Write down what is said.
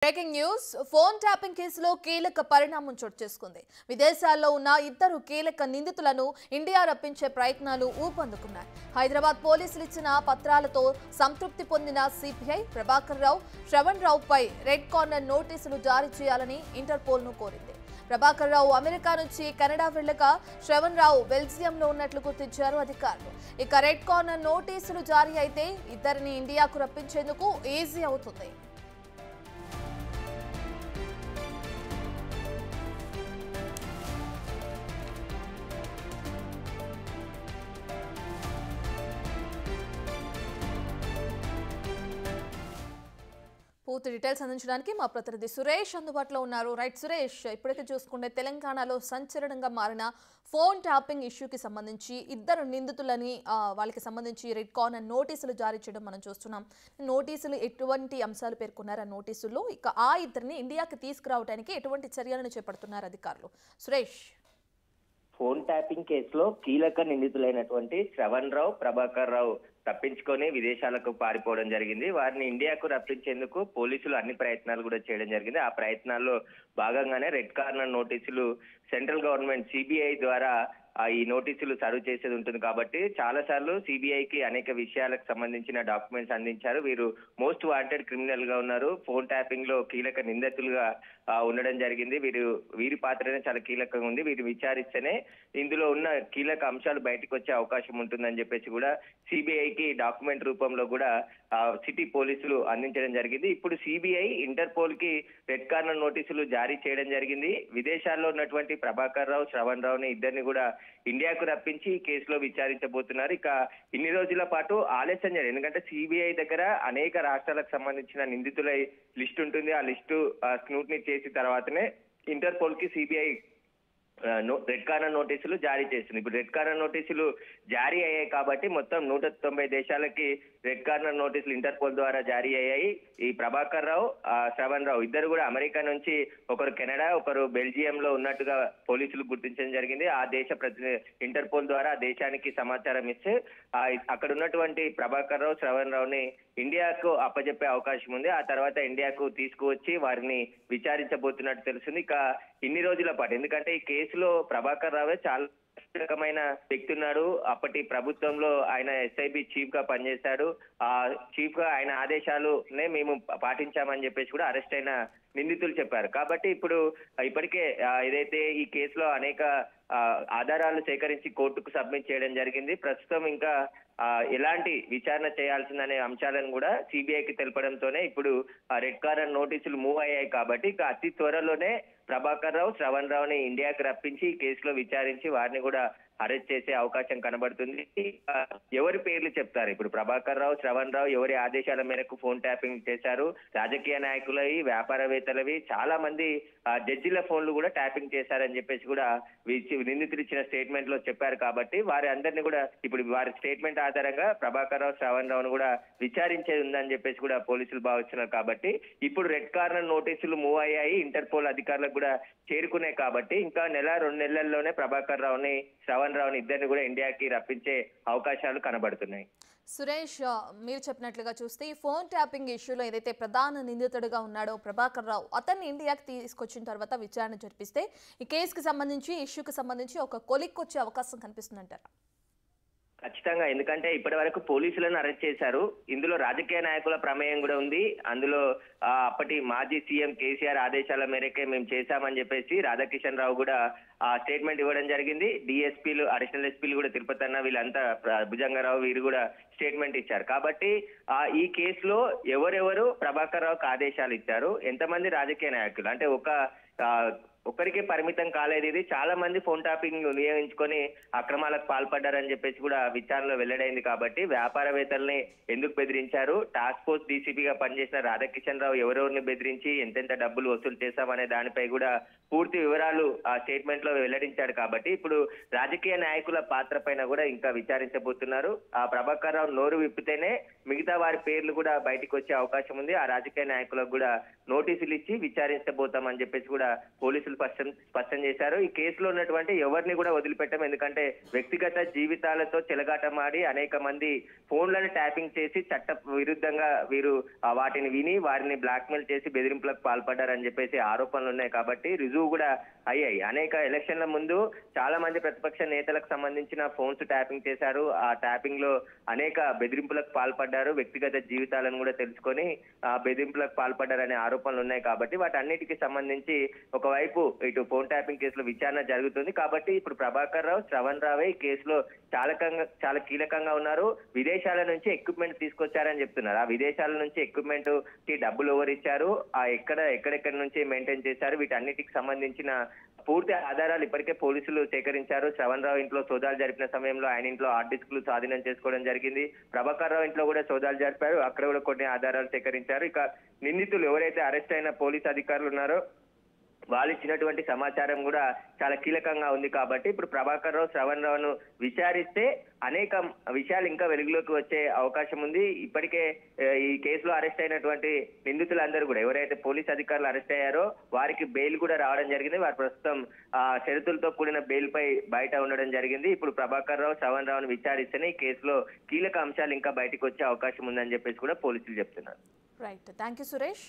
Breaking news phone tapping కేసులో కీలక పరిణామం చోటు చేసుకుంది. విదేశాల్లో ఉన్న ఇద్దరు కీలక నిందితులను ఇండియా రప్పించే ప్రయత్నాలు ఊపందుకున్నాయి. హైదరాబాద్ పోలీసులు ఇచ్చిన పత్రాలతో సంతృప్తి పొందిన CPI Prabhakar Rao, Shravan రావుపై red corner నోటీసులు జారీ చేయాలని ఇంటర్పోల్ ను కోరింది. ప్రభాకర్ రావు అమెరికా నుంచి కెనడా వెళ్లగా శ్రవణ్ రావు బెల్జియంలో ఉన్నట్లు గుర్తించారు అధికారులు. ఇక రెడ్ కార్నర్ నోటీసులు జారీ అయితే ఇద్దరిని ఇండియాకు రప్పించేందుకు ఈజీ అవుతుంది. పూర్తి డీటెయిల్స్ అందించడానికి మా ప్రతినిధి సురేష్ అందుబాటులో ఉన్నారు. రైట్ సురేష్, ఇప్పటికే చూసుకుంటే తెలంగాణలో సంచలనంగా మారిన ఫోన్ ట్యాపింగ్ ఇష్యూకి సంబంధించి ఇద్దరు నిందితులని వాళ్ళకి సంబంధించి రెడ్ కార్నర్ నోటీసులు జారీ చేయడం మనం చూస్తున్నాం. నోటీసులు ఎటువంటి అంశాలు పేర్కొన్నారు ఆ నోటీసుల్లో? ఇక ఆ ఇద్దరిని ఇండియాకి తీసుకురావడానికి ఎటువంటి చర్యలను చేపడుతున్నారు అధికారులు? సురేష్, ఫోన్ ట్యాపింగ్ కేసులో కీలక నిందితులైనటువంటి శ్రవణ్ రావు, ప్రభాకర్ రావు తప్పించుకొని విదేశాలకు పారిపోవడం జరిగింది. వారిని ఇండియాకు రప్పించేందుకు పోలీసులు అన్ని ప్రయత్నాలు కూడా చేయడం జరిగింది. ఆ ప్రయత్నాల్లో భాగంగానే రెడ్ కార్నర్ నోటీసులు సెంట్రల్ గవర్నమెంట్ సిబిఐ ద్వారా ఈ నోటీసులు సర్వ్ చేసేది ఉంటుంది. కాబట్టి చాలా సార్లు సిబిఐకి అనేక విషయాలకు సంబంధించిన డాక్యుమెంట్స్ అందించారు. వీరు మోస్ట్ వాంటెడ్ క్రిమినల్ గా ఉన్నారు. ఫోన్ ట్యాపింగ్ లో కీలక నిందితులుగా ఉండడం జరిగింది. వీరి పాత్రనే చాలా కీలకంగా ఉంది. వీరు విచారిస్తేనే ఇందులో ఉన్న కీలక అంశాలు బయటకు వచ్చే అవకాశం ఉంటుందని చెప్పేసి కూడా సిబిఐకి డాక్యుమెంట్ రూపంలో కూడా సిటీ పోలీసులు అందించడం జరిగింది. ఇప్పుడు సిబిఐ ఇంటర్పోల్ కి రెడ్ కార్నర్ నోటీసులు జారీ చేయడం జరిగింది. విదేశాల్లో ఉన్నటువంటి ప్రభాకర్ రావు, శ్రవణ్ రావుని ఇద్దరిని కూడా ఇండియాకు రప్పించి ఈ కేసులో విచారించబోతున్నారు. ఇక ఇన్ని రోజుల పాటు ఆలస్యం జరిగింది. ఎందుకంటే సిబిఐ దగ్గర అనేక రాష్ట్రాలకు సంబంధించిన నిందితుల లిస్ట్ ఉంటుంది. ఆ లిస్టు స్క్రూటినీ చేసిన తర్వాతనే ఇంటర్పోల్ కి సిబిఐ రెడ్ కార్నర్ నోటీసులు జారీ చేస్తుంది. ఇప్పుడు రెడ్ కార్నర్ నోటీసులు జారీ అయ్యాయి కాబట్టి మొత్తం 190 దేశాలకి రెడ్ కార్నర్ నోటీసులు ఇంటర్పోల్ ద్వారా జారీ అయ్యాయి. ఈ ప్రభాకర్ రావు, శ్రవణ్ రావు ఇద్దరు కూడా అమెరికా నుంచి, ఒకరు కెనడా, ఒకరు బెల్జియం లో ఉన్నట్టుగా పోలీసులు గుర్తించడం జరిగింది. ఆ దేశ ఇంటర్పోల్ ద్వారా ఆ దేశానికి సమాచారం ఇస్తే అక్కడ ఉన్నటువంటి ప్రభాకర్ రావు, శ్రవణ్ రావుని ఇండియాకు అప్పజెప్పే అవకాశం ఉంది. ఆ తర్వాత ఇండియాకు తీసుకువచ్చి వారిని విచారించబోతున్నట్టు తెలుస్తుంది. ఇక ఇన్ని రోజుల పాటు, ఎందుకంటే ఈ కేసులో ప్రభాకర్ రావే చాలా రకమైన వ్యక్తి ఉన్నాడు. అప్పటి ప్రభుత్వంలో ఆయన ఎస్ఐబి చీఫ్ గా పనిచేశాడు. ఆ చీఫ్ గా ఆయన ఆదేశాలునే మేము పాటించామని చెప్పేసి కూడా అరెస్ట్ అయిన నిందితులు చెప్పారు. కాబట్టి ఇప్పటికే ఏదైతే ఈ కేసులో అనేక ఆధారాలు సేకరించి కోర్టుకు సబ్మిట్ చేయడం జరిగింది. ప్రస్తుతం ఇంకా ఎలాంటి విచారణ చేయాల్సిందనే అంశాలను కూడా సిబిఐకి తెలపడంతోనే ఇప్పుడు రెడ్ కార్నర్ నోటీసులు మూవ్ అయ్యాయి. కాబట్టి ఇక అతి త్వరలోనే ప్రభాకర్ రావు, శ్రవణ్ రావుని ఇండియాకి రప్పించి ఈ కేసులో విచారించి వారిని కూడా అరెస్ట్ చేసే అవకాశం కనబడుతుంది. ఎవరి పేర్లు చెప్తారు? ఇప్పుడు ప్రభాకర్ రావు, శ్రవణ్ రావు ఎవరి ఆదేశాల మేరకు ఫోన్ ట్యాపింగ్ చేశారు? రాజకీయ నాయకులవి, వ్యాపారవేత్తలవి, చాలా మంది జడ్జిల ఫోన్లు కూడా ట్యాపింగ్ చేశారని చెప్పేసి కూడా నిందితులు ఇచ్చిన స్టేట్మెంట్ లో చెప్పారు. కాబట్టి వారి అందరినీ కూడా ఇప్పుడు వారి స్టేట్మెంట్ ఆధారంగా ప్రభాకర్ రావు, శ్రవణ్ రావును కూడా విచారించేది ఉందని చెప్పేసి కూడా పోలీసులు భావిస్తున్నారు. కాబట్టి ఇప్పుడు రెడ్ కార్నర్ నోటీసులు మూవ్ అయ్యాయి, ఇంటర్పోల్ అధికారులకు కూడా చేరుకున్నాయి. కాబట్టి ఇంకా 1-2 నెలల్లోనే ప్రభాకర్ రావుని, శ్రవణ్ రావుని ఇద్దరిని కూడా ఇండియాకి రప్పించే అవకాశాలు కనబడుతున్నాయి. సురేష్, మీరు చెప్పినట్లుగా చూస్తే ఈ ఫోన్ ట్యాపింగ్ ఇష్యూలో ఏదైతే ప్రధాన నిందితుడిగా ఉన్నాడో ప్రభాకర్ రావు, అతన్ని ఇండియాకి తీసుకొచ్చిన తర్వాత విచారణ జరిపిస్తే ఈ కేసుకి సంబంధించి, ఇష్యూకి సంబంధించి ఒక కొలిక్కి వచ్చే అవకాశం కనిపిస్తుందంటారా? ఖచ్చితంగా. ఎందుకంటే ఇప్పటి వరకు పోలీసులను అరెస్ట్ చేశారు. ఇందులో రాజకీయ నాయకుల ప్రమేయం కూడా ఉంది. అందులో అప్పటి మాజీ సీఎం కేసీఆర్ ఆదేశాల మేరకే మేము చేశామని చెప్పేసి రాధాకిషన్ రావు కూడా స్టేట్మెంట్ ఇవ్వడం జరిగింది. డిఎస్పీలు, అడిషనల్ ఎస్పీలు కూడా తిరుపతి అన్న వీళ్ళంతా, భుజంగరావు వీరు కూడా స్టేట్మెంట్ ఇచ్చారు. కాబట్టి ఈ కేసులో ఎవరెవరు ప్రభాకర్ రావుకి ఆదేశాలు ఇచ్చారు, ఎంతమంది రాజకీయ నాయకులు, అంటే ఒక్కరికే పరిమితం కాలేదు. ఇది చాలా మంది ఫోన్ ట్యాపింగ్ వినియోగించుకొని అక్రమాలకు పాల్పడ్డారని చెప్పేసి కూడా విచారణలో వెల్లడైంది. కాబట్టి వ్యాపారవేత్తల్ని ఎందుకు బెదిరించారు, టాస్క్ ఫోర్స్ డీసీపీగా పనిచేసిన రాధాకిషన్ రావు ఎవరెవరిని బెదిరించి ఎంతెంత డబ్బులు వసూలు చేశామనే దానిపై కూడా పూర్తి వివరాలు ఆ స్టేట్మెంట్ లో వెల్లడించాడు. కాబట్టి ఇప్పుడు రాజకీయ నాయకుల పాత్ర పైన కూడా ఇంకా విచారించబోతున్నారు. ఆ ప్రభాకర్ రావు నోరు విప్పితేనే మిగతా వారి పేర్లు కూడా బయటకు వచ్చే అవకాశం ఉంది. ఆ రాజకీయ నాయకులకు కూడా నోటీసులు ఇచ్చి విచారించబోతామని చెప్పేసి కూడా పోలీసులు పోలీసులు స్పష్టం చేశారు. ఈ కేసులో ఉన్నటువంటి ఎవరిని కూడా వదిలిపెట్టం, ఎందుకంటే వ్యక్తిగత జీవితాలతో చెలగాటమాడి అనేక మంది ఫోన్లను ట్యాపింగ్ చేసి చట్ట విరుద్ధంగా వీరు వాటిని విని వారిని బ్లాక్మెయిల్ చేసి బెదిరింపులకు పాల్పడ్డారని చెప్పేసి ఆరోపణలు ఉన్నాయి. కాబట్టి రుజువు కూడా అయ్యాయి. అనేక ఎలక్షన్ల ముందు చాలా మంది ప్రతిపక్ష నేతలకు సంబంధించిన ఫోన్స్ ట్యాపింగ్ చేశారు. ఆ ట్యాపింగ్ లో అనేక బెదిరింపులకు పాల్పడ్డారు. వ్యక్తిగత జీవితాలను కూడా తెలుసుకొని ఆ బెదిరింపులకు పాల్పడ్డారనే ఆరోపణలు ఉన్నాయి. కాబట్టి వాటన్నిటికి సంబంధించి ఒకవైపు ఇటు ఫోన్ ట్యాపింగ్ కేసులో విచారణ జరుగుతుంది. కాబట్టి ఇప్పుడు ప్రభాకర్ రావు, శ్రవణ్ రావే ఈ కేసులో చాలా కీలకంగా ఉన్నారు. విదేశాల నుంచి ఎక్విప్మెంట్ తీసుకొచ్చారని చెప్తున్నారు. ఆ విదేశాల నుంచి ఎక్విప్మెంట్ కి డబ్బులు ఎవరు ఇచ్చారు, ఆ ఎక్కడెక్కడి నుంచి మెయింటైన్ చేశారు, వీటన్నిటికి సంబంధించిన పూర్తి ఆధారాలు ఇప్పటికే పోలీసులు సేకరించారు. శ్రవణ్ రావు ఇంట్లో సోదాలు జరిపిన సమయంలో ఆయన ఇంట్లో హార్డ్ డిస్క్లు స్వాధీనం చేసుకోవడం జరిగింది. ప్రభాకర్ రావు ఇంట్లో కూడా సోదాలు జరిపారు. అక్కడ కూడా కొన్ని ఆధారాలు సేకరించారు. ఇక నిందితులు ఎవరైతే అరెస్ట్ అయిన పోలీస్ అధికారులు ఉన్నారో వాళ్ళు ఇచ్చినటువంటి సమాచారం కూడా చాలా కీలకంగా ఉంది. కాబట్టి ఇప్పుడు ప్రభాకర్ రావు, శ్రవణ్ రావును విచారిస్తే అనేక విషయాలు ఇంకా వెలుగులోకి వచ్చే అవకాశం ఉంది. ఇప్పటికే ఈ కేసులో అరెస్ట్ అయినటువంటి నిందితులందరూ కూడా ఎవరైతే పోలీస్ అధికారులు అరెస్ట్ అయ్యారో వారికి బెయిల్ కూడా రావడం జరిగింది. వారు ప్రస్తుతం షరతులతో కూడిన బెయిల్ పై బయట ఉండడం జరిగింది. ఇప్పుడు ప్రభాకర్ రావు, శ్రవణ్ రావును విచారిస్తేనే ఈ కేసులో కీలక అంశాలు ఇంకా బయటకు వచ్చే అవకాశం ఉందని చెప్పేసి కూడా పోలీసులు చెప్తున్నారు. Right, thank you Suresh.